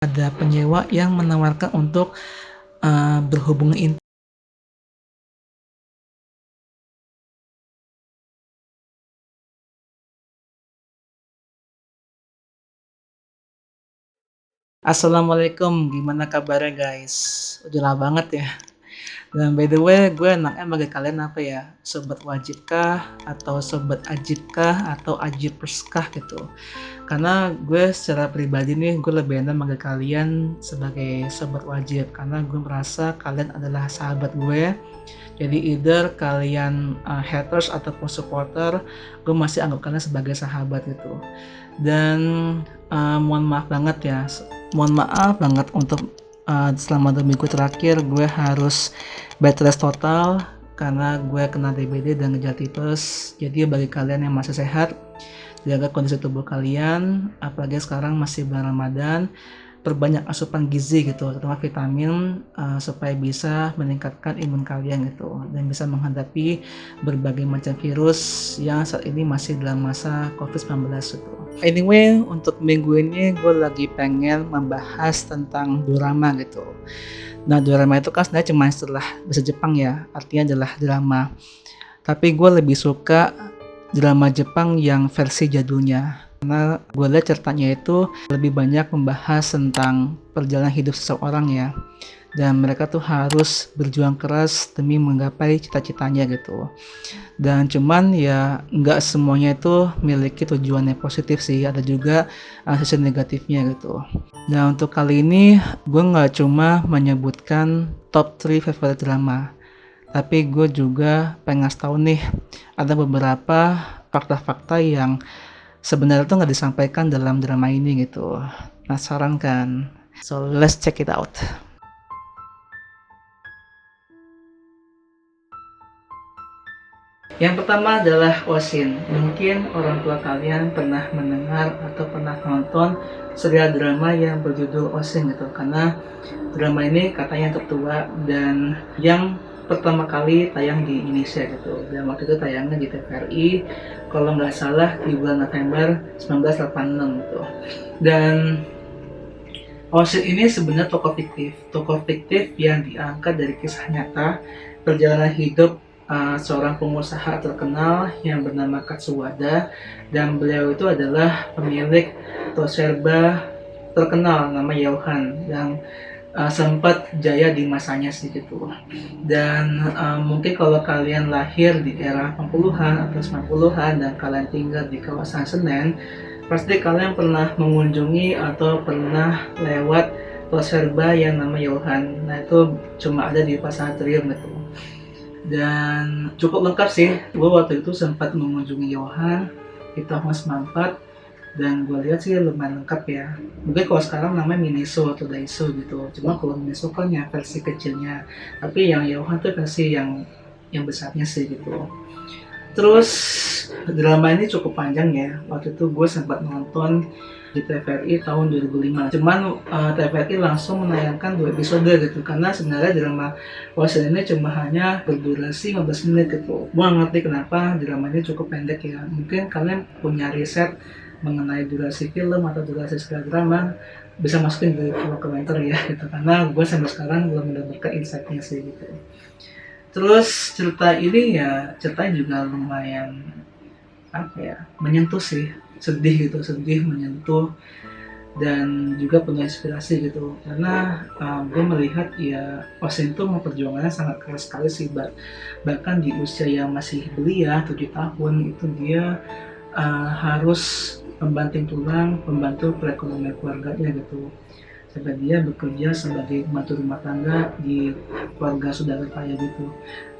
Ada penyewa yang menawarkan untuk, berhubungan Assalamualaikum, gimana kabarnya guys? Udah lama banget ya. Dan by the way, gue enaknya manggil kalian apa ya? Sobat wajib kah? Atau sobat ajib kah? Atau ajibers kah gitu? Karena gue secara pribadi nih, gue lebih enak manggil kalian sebagai sobat wajib. Karena gue merasa kalian adalah sahabat gue. Jadi either kalian haters ataupun supporter, gue masih anggap kalian sebagai sahabat gitu. Dan mohon maaf banget ya, mohon maaf banget untuk selama 2 minggu terakhir gue harus bed rest total karena gue kena DBD dan ngejar tipes. Jadi bagi kalian yang masih sehat, jaga kondisi tubuh kalian, apalagi sekarang masih bulan Ramadan, perbanyak asupan gizi gitu, terutama vitamin supaya bisa meningkatkan imun kalian gitu dan bisa menghadapi berbagai macam virus yang saat ini masih dalam masa COVID-19 gitu. Anyway, untuk minggu ini gue lagi pengen membahas tentang dorama gitu. Nah, dorama itu kan sebenarnya cuma istilah bahasa Jepang ya, artinya adalah drama. Tapi gue lebih suka drama Jepang yang versi jadulnya. Karena gue lihat ceritanya itu lebih banyak membahas tentang perjalanan hidup seseorang ya. Dan mereka tuh harus berjuang keras demi menggapai cita-citanya gitu. Dan cuman ya nggak semuanya itu memiliki tujuan yang positif sih. Ada juga sisi negatifnya gitu. Nah untuk kali ini gue nggak cuma menyebutkan top 3 favorite drama. Tapi gue juga pengen ngasih tahu nih, ada beberapa fakta-fakta yang sebenarnya tuh nggak disampaikan dalam drama ini gitu. Penasaran kan? So let's check it out. Yang pertama adalah Oshin. Mungkin orang tua kalian pernah mendengar atau pernah nonton serial drama yang berjudul Oshin gitu. Karena drama ini katanya tertua dan yang pertama kali tayang di Indonesia gitu. Dan waktu itu tayangnya di TVRI kalau nggak salah di bulan November 1986 gitu. Dan Oshin ini sebenarnya tokoh fiktif yang diangkat dari kisah nyata perjalanan hidup seorang pengusaha terkenal yang bernama Katsuwada, dan beliau itu adalah pemilik Tosherba terkenal nama Yohan yang sempat jaya di masanya sih gitu. Dan mungkin kalau kalian lahir di era 80-an atau 90-an dan kalian tinggal di kawasan Senen, pasti kalian pernah mengunjungi atau pernah lewat Tosherba yang nama Yohan. Nah itu cuma ada di Pasar Trium gitu. Dan cukup lengkap sih, gue waktu itu sempat mengunjungi Yohan di tahun 94 dan gue lihat sih lumayan lengkap ya. Mungkin kalau sekarang namanya Miniso atau Daiso gitu, cuma kalau Miniso kan ya versi kecilnya, tapi yang Yohan tuh versi yang besarnya sih gitu. Terus drama ini cukup panjang ya, waktu itu gue sempat nonton di TVRI tahun 2005. Cuman TVRI langsung menayangkan 2 episode gitu, karena sebenarnya drama Watson ini cuma hanya berdurasi 15 menit gitu. Gue ngerti kenapa drama ini cukup pendek ya. Mungkin kalian punya riset mengenai durasi film atau durasi segala drama, bisa masukin di kolom komentar ya gitu, karena gue sampai sekarang belum mendapatkan insight-nya sih gitu. Terus cerita ini ya ceritanya juga lumayan apa ya, menyentuh sih, sedih gitu, sedih menyentuh dan juga punya inspirasi gitu. Karena gue melihat ya Osin tuh memperjuangannya sangat keras sekali sih, bahkan di usia yang masih belia 7 tahun itu dia harus membanting tulang membantu perekonomian keluarganya gitu, sampai dia bekerja sebagai pembantu rumah tangga di keluarga saudara kaya gitu.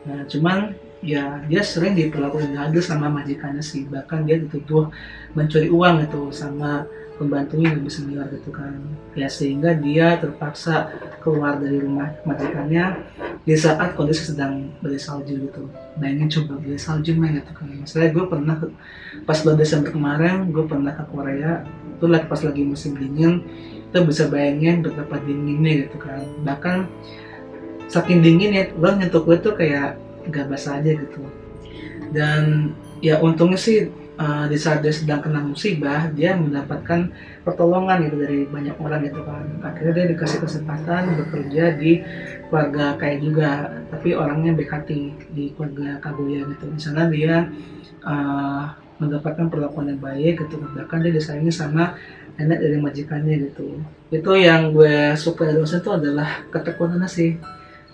Nah, cuman ya dia sering diperlakukan adil sama majikannya sih, bahkan dia dituduh mencuri uang gitu sama pembantunya yang lebih senior gitu kan. Ya sehingga dia terpaksa keluar dari rumah majikannya di saat kondisi sedang beli salju gitu. Nah ini coba beli salju main gitu kan. Misalnya gue pernah pas bulan Desember kemarin gue pernah ke Korea, itu pas lagi musim dingin, kita bisa bayangin betapa dinginnya gitu kan. Bahkan saking dingin ya lo nyentuh gue tuh kayak gak basah aja gitu. Dan ya untungnya sih di saat dia sedang kena musibah, dia mendapatkan pertolongan gitu dari banyak orang gitu kan. Akhirnya dia dikasih kesempatan bekerja di keluarga kaya juga, tapi orangnya baik hati di keluarga Kaguya gitu. Di sana dia uh, mendapatkan perlakuan yang baik gitu, bahkan dia disayangi sama nenek dari majikannya gitu. Itu yang gue suka dari Osen itu adalah ketekunannya sih.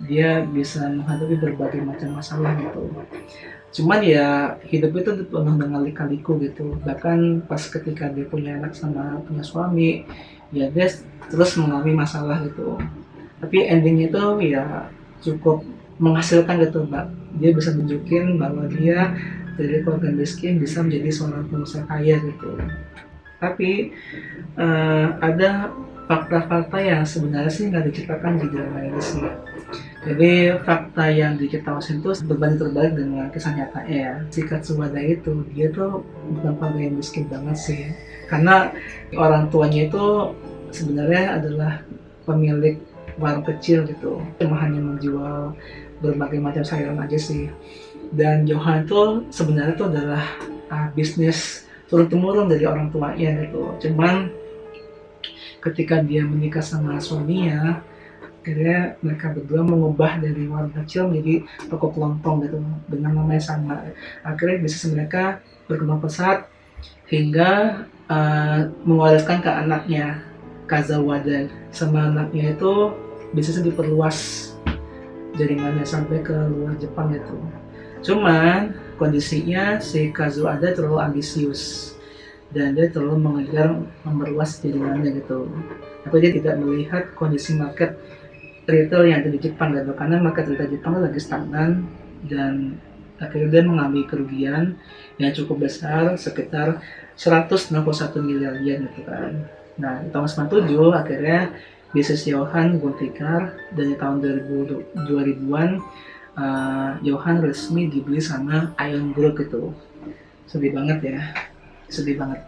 Dia bisa menghadapi berbagai macam masalah gitu. Cuman ya hidup itu penuh dengan lika-liku gitu. Bahkan pas ketika dia punya anak sama punya suami, ya dia terus mengalami masalah gitu. Tapi endingnya itu ya cukup menghasilkan gitu, Mbak. Dia bisa tunjukin bahwa dia dari keluarga miskin bisa menjadi seorang pengusaha kaya gitu. Tapi ada fakta-fakta yang sebenarnya sih nggak diceritakan di drama ini sih. Jadi fakta yang diketahui itu berbanding terbalik dengan kisah nyatanya ya. Si Katsuwada itu dia tuh bukan keluarga yang miskin banget sih. Karena orang tuanya itu sebenarnya adalah pemilik warung kecil gitu. Cuma hanya menjual berbagai macam sayuran aja sih. Dan Johan itu sebenarnya itu adalah bisnis turun-temurun dari orang tuanya gitu. Cuman ketika dia menikah sama suaminya, akhirnya mereka berdua mengubah dari warung kecil menjadi toko kelontong gitu dengan nama yang sama. Akhirnya bisnis mereka berkembang pesat hingga mewariskan ke anaknya Kazawada. Sama anaknya itu bisnisnya diperluas jaringannya sampai ke luar Jepang gitu. Cuman kondisinya si Kazawada terlalu ambisius dan dia terlalu mengejar memperluas jaringannya gitu. Tapi dia tidak melihat kondisi market retail yang ada di Jepang gitu, karena market retail Jepang lagi stagnan dan akhirnya dia mengalami kerugian yang cukup besar sekitar 161 miliar yen gitu kan. Nah di tahun 97 akhirnya bisnis Johan guntikar dan di tahun 2000-an Johan resmi dibeli sama Ion Group gitu. Sedih banget ya, sedih banget.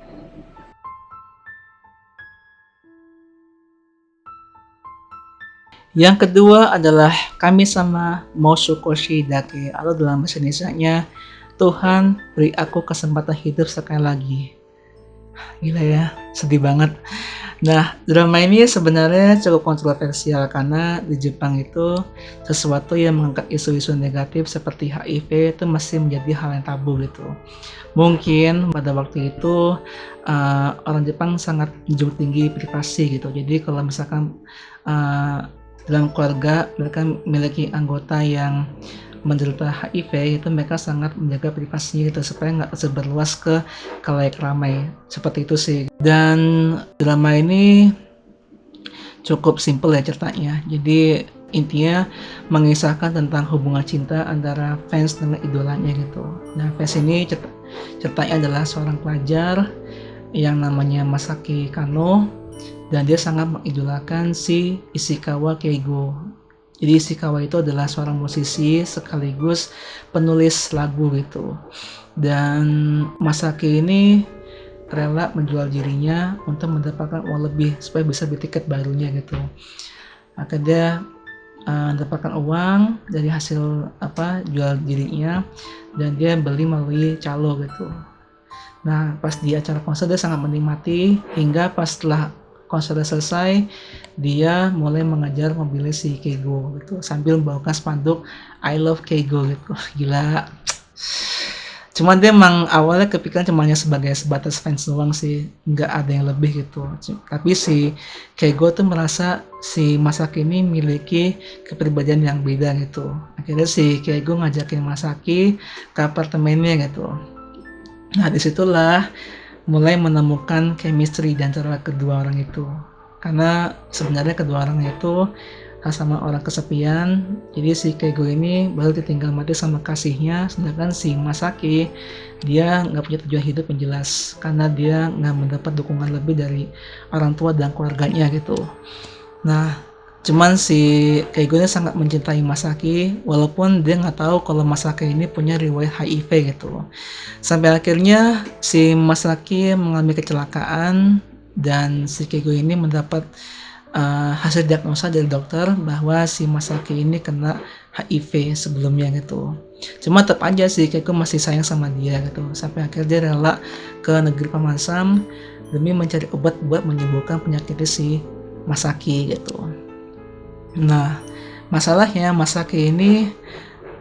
Yang kedua adalah Kami sama Mousukoshi Dake, atau dalam bahasa Indonesia-nya Tuhan beri aku kesempatan hidup sekali lagi. Gila ya, sedih banget. Nah, drama ini sebenarnya cukup kontroversial karena di Jepang itu sesuatu yang mengangkat isu-isu negatif seperti HIV itu masih menjadi hal yang tabu gitu. Mungkin pada waktu itu orang Jepang sangat menjunjung tinggi privasi gitu. Jadi kalau misalkan dalam keluarga mereka memiliki anggota yang menderita HIV, itu mereka sangat menjaga privasinya gitu supaya nggak tersebar luas ke khalayak ramai, seperti itu sih. Dan drama ini cukup simple ya ceritanya. Jadi intinya mengisahkan tentang hubungan cinta antara fans dengan idolanya gitu. Nah fans ini ceritanya adalah seorang pelajar yang namanya Masaki Kano, dan dia sangat mengidolakan si Ishikawa Keigo. Jadi Ishikawa itu adalah seorang musisi sekaligus penulis lagu gitu. Dan Masaki ini rela menjual dirinya untuk mendapatkan uang lebih supaya bisa beli tiket barunya gitu. Akhirnya mendapatkan uang dari hasil jual dirinya dan dia beli melalui calo gitu. Nah pas di acara konser dia sangat menikmati hingga pas setelah konser selesai dia mulai mengejar mobilnya si Keigo gitu sambil membawakan spanduk I love Keigo gitu. Gila. Cuman dia emang awalnya kepikiran cuma sebagai sebatas fans doang sih, nggak ada yang lebih gitu. Tapi si Keigo tuh merasa si Masaki ini memiliki kepribadian yang beda gitu. Akhirnya si Keigo ngajakin Masaki ke apartemennya gitu. Nah disitulah mulai menemukan chemistry di antara kedua orang itu. Karena sebenarnya kedua orang itu sama orang kesepian. Jadi si Keigo ini baru ditinggal mati sama kasihnya, sedangkan si Masaki dia nggak punya tujuan hidup yang jelas karena dia nggak mendapat dukungan lebih dari orang tua dan keluarganya gitu. Nah cuman si Keigo ini sangat mencintai Masaki walaupun dia nggak tahu kalau Masaki ini punya riwayat HIV gitu. Sampai akhirnya si Masaki mengalami kecelakaan dan si Keigo ini mendapat hasil diagnosa dari dokter bahwa si Masaki ini kena HIV sebelumnya gitu. Cuma tetap aja sih Keiko masih sayang sama dia gitu. Sampai akhirnya dia rela ke negeri Paman Sam demi mencari obat buat menyembuhkan penyakit si Masaki gitu. Nah, masalahnya Masaki ini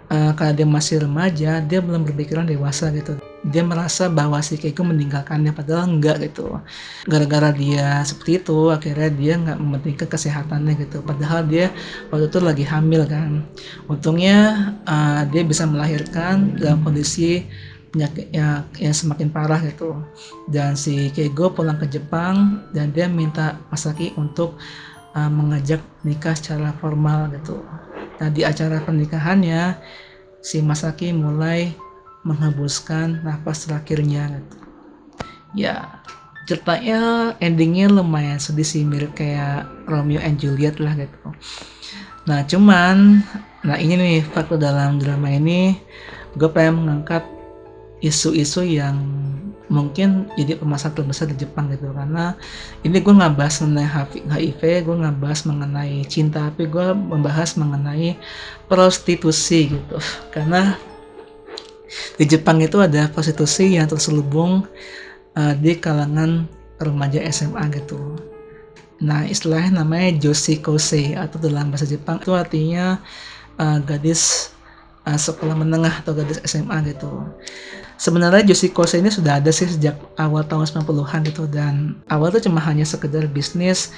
karena dia masih remaja, dia belum berpikiran dewasa gitu. Dia merasa bahwa si Keiko meninggalkannya, padahal enggak gitu. Gara-gara dia seperti itu, akhirnya dia nggak mementingkan kesehatannya gitu. Padahal dia waktu itu lagi hamil kan. Untungnya dia bisa melahirkan dalam kondisi penyakit yang semakin parah gitu. Dan si Keigo pulang ke Jepang dan dia minta Masaki untuk mengajak nikah secara formal gitu. Nah, di acara pernikahannya si Masaki mulai menghembuskan nafas terakhirnya gitu. Ya, ceritanya endingnya lumayan sedih sih, mirip kayak Romeo and Juliet lah gitu. Nah cuman, nah ini nih faktor dalam drama ini, gue pengen mengangkat isu-isu yang mungkin jadi permasalahan terbesar di Jepang gitu, karena ini gue nggak bahas mengenai HIV, gue nggak bahas mengenai cinta, tapi gue membahas mengenai prostitusi gitu. Karena di Jepang itu ada prostitusi yang terselubung di kalangan remaja SMA gitu. Nah, istilahnya namanya Joshi Kosei, atau dalam bahasa Jepang itu artinya gadis sekolah menengah atau gadis SMA gitu. Sebenarnya Joshi Kosei ini sudah ada sih sejak awal tahun 90-an gitu, dan awal tuh cuma hanya sekedar bisnis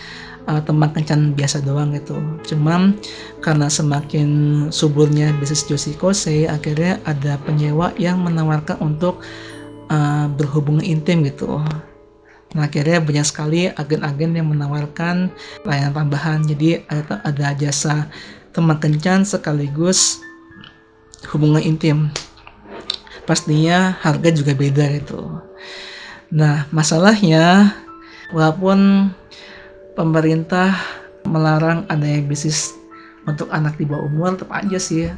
teman kencan biasa doang gitu. Cuman karena semakin suburnya bisnis Joshi Kosei, akhirnya ada penyewa yang menawarkan untuk berhubungan intim gitu. Nah, akhirnya banyak sekali agen-agen yang menawarkan layanan tambahan. Jadi ada jasa teman kencan sekaligus hubungan intim. Pastinya harga juga beda gitu. Nah, masalahnya walaupun pemerintah melarang adanya bisnis untuk anak di bawah umur, tetap aja sih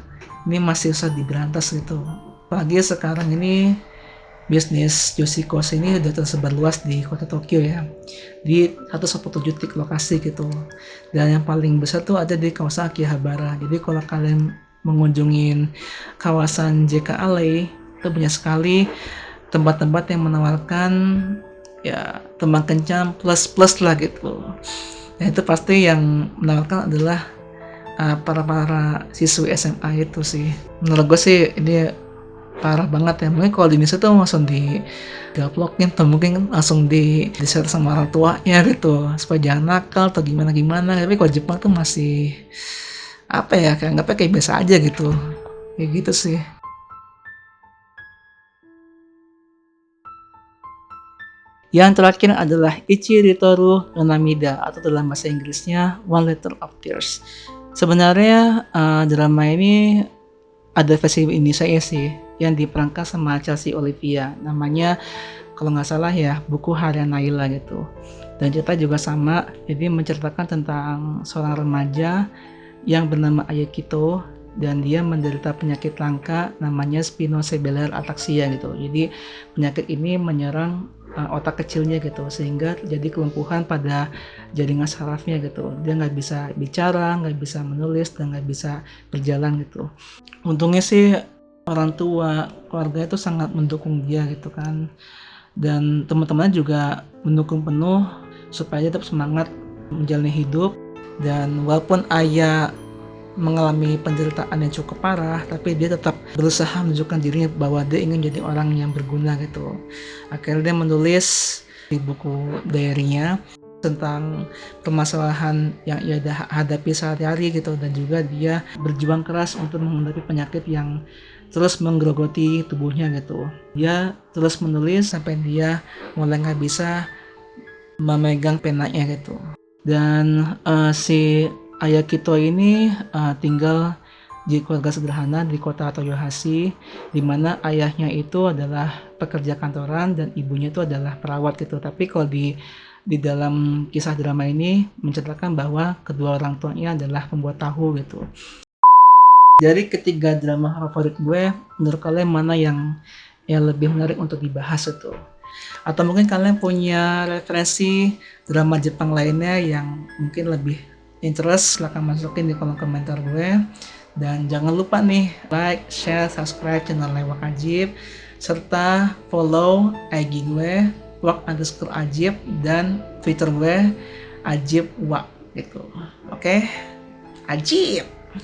ini masih susah diberantas gitu. Apalagi sekarang ini bisnis Joshi Kosei ini udah tersebar luas di kota Tokyo ya, di 117 titik lokasi gitu. Dan yang paling besar tuh ada di kawasan Akihabara. Jadi kalau kalian mengunjungin kawasan JK Alley, itu banyak sekali tempat-tempat yang menawarkan ya teman kencan plus lah gitu. Dan itu pasti yang menawarkan adalah para siswi SMA itu sih. Menurut gue sih ini parah banget ya. Mungkin kalau di Indonesia tuh langsung digaplokin atau mungkin langsung di-share sama orang tuanya gitu supaya jangan nakal atau gimana. Tapi kalau Jepang tuh masih apa ya, kayak anggapnya kayak biasa aja gitu. Kayak gitu sih. Yang terakhir adalah Ichiritoru no Namida, atau dalam bahasa Inggrisnya One Letter of Tears. Sebenarnya drama ini ada versi Indonesia sih yang diperankan sama Chelsea Olivia. Namanya kalau nggak salah ya Buku Harian Naila gitu. Dan cerita juga sama, jadi menceritakan tentang seorang remaja yang bernama Ayakito dan dia menderita penyakit langka namanya spinocerebellar ataxia gitu. Jadi penyakit ini menyerang otak kecilnya gitu, sehingga terjadi kelumpuhan pada jaringan sarafnya gitu. Dia nggak bisa bicara, nggak bisa menulis, dan nggak bisa berjalan gitu. Untungnya sih orang tua, keluarga itu sangat mendukung dia gitu kan, dan teman-teman juga mendukung penuh supaya dia tetap semangat menjalani hidup. Dan walaupun ayah mengalami penderitaan yang cukup parah, tapi dia tetap berusaha menunjukkan dirinya bahwa dia ingin jadi orang yang berguna gitu. Akhirnya dia menulis di buku diary-nya tentang permasalahan yang ia hadapi sehari-hari gitu, dan juga dia berjuang keras untuk menghadapi penyakit yang terus menggerogoti tubuhnya gitu. Dia terus menulis sampai dia mulai nggak bisa memegang penanya gitu. Dan si Ayakito ini tinggal di keluarga sederhana di kota Toyohashi, di mana ayahnya itu adalah pekerja kantoran dan ibunya itu adalah perawat gitu. Tapi kalau di dalam kisah drama ini menceritakan bahwa kedua orang tuanya adalah pembuat tahu gitu. Dari ketiga drama favorit gue, menurut kalian mana yang lebih menarik untuk dibahas itu? Atau mungkin kalian punya referensi drama Jepang lainnya yang mungkin lebih interest, silahkan masukin di kolom komentar gue. Dan jangan lupa nih like, share, subscribe channel Lewak Ajib, serta follow IG gue wak_ajib dan Twitter gue ajib wak gitu. Oke, ajib.